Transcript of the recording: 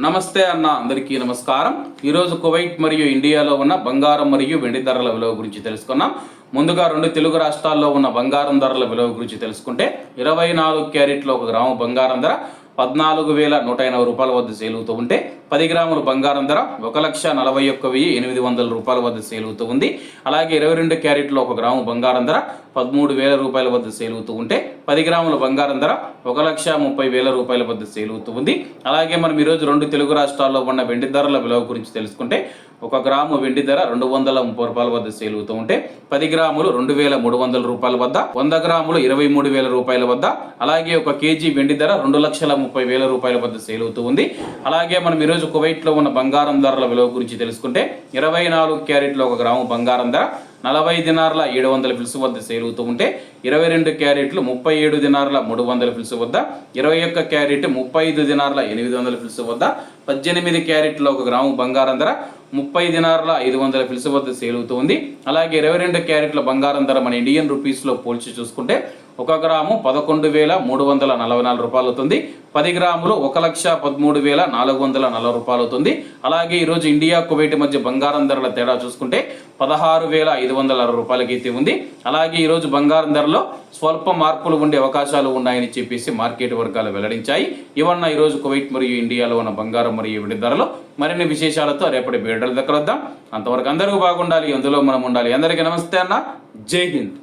నమస్తే అన్న, అందరికీ నమస్కారం. ఈరోజు కువైట్ మరియు ఇండియాలో ఉన్న బంగారం మరియు వెండి ధరల విలువ గురించి తెలుసుకున్నాం. ముందుగా రెండు తెలుగు రాష్ట్రాల్లో ఉన్న బంగారం ధరల విలువ గురించి తెలుసుకుంటే 24 క్యారెట్లో 1 గ్రాము బంగారం ధర 14,180 రూపాయల వద్ద సేల్ అవుతూ ఉంటే 10 గ్రాముల బంగారం ధర 1,41,800 రూపాయల వద్ద సేల్ అవుతూ ఉంది. అలాగే 22 క్యారెట్లో 1 గ్రాము బంగారం ధర 13,000 రూపాయల వద్ద సేల్ అవుతూ ఉంటే 10 గ్రాముల బంగారం ధర 1,30,000 రూపాయల వద్ద సేల్ అవుతూ ఉంది. అలాగే మనం ఈరోజు రెండు తెలుగు రాష్ట్రాల్లో ఉన్న వెండి ధరల విలువ గురించి తెలుసుకుంటే 1 గ్రాము వెండి ధర 230 రూపాయల వద్ద సేల్ అవుతూ ఉంటే 10 గ్రాములు 2,300 రూపాయల వద్ద, 100 గ్రాములు 23,000 రూపాయల వద్ద, అలాగే 1 కేజీ వెండి ధర 2,30,000 రూపాయల వద్ద సేల్ అవుతూ ఉంది. అలాగే మనం ఈరోజు కువైట్లో ఉన్న బంగారం ధరల విలువ గురించి తెలుసుకుంటే 24 క్యారెట్లో 1 గ్రాము బంగారం ధర 40 దినార్ల 700 ఫిల్స్ వద్ద సేల్ అవుతూ ఉంటే 22 క్యారెట్లు 37 దినార్ల 300 ఫిల్స్ వద్ద, 21 క్యారెట్ 35 దినార్ల 800 ఫిల్స్ వద్ద, 18 క్యారెట్లో 1 గ్రాము బంగారం ధర 30 దినార్ల 500 ఫిల్స్ వద్ద సేల్ అవుతూ ఉంది. అలాగే 22 క్యారెట్ల బంగారం ధర మన ఇండియన్ రూపీస్లో పోల్చి చూసుకుంటే 1 గ్రాము 11,344 రూపాయలు అవుతుంది. 10 గ్రాములు 1,13,440 రూపాయలు అవుతుంది. అలాగే ఈరోజు ఇండియా కువైట్ మధ్య బంగారం ధరల తేడా చూసుకుంటే 16,560 రూపాయలకైతే ఉంది. అలాగే ఈరోజు బంగారం ధరలో స్వల్ప మార్పులు ఉండే అవకాశాలు ఉన్నాయని చెప్పేసి మార్కెట్ వర్గాలు వెల్లడించాయి. ఇవన్న ఈరోజు కువైట్ మరియు ఇండియాలో ఉన్న బంగారం మరియు వెండి ధరలు. మరిన్ని విశేషాలతో రేపటి వీడియోల దగ్గర వద్దాం. అంతవరకు అందరూ బాగుండాలి, అందులో మనం ఉండాలి. అందరికీ నమస్తే అన్న, జై హింద్.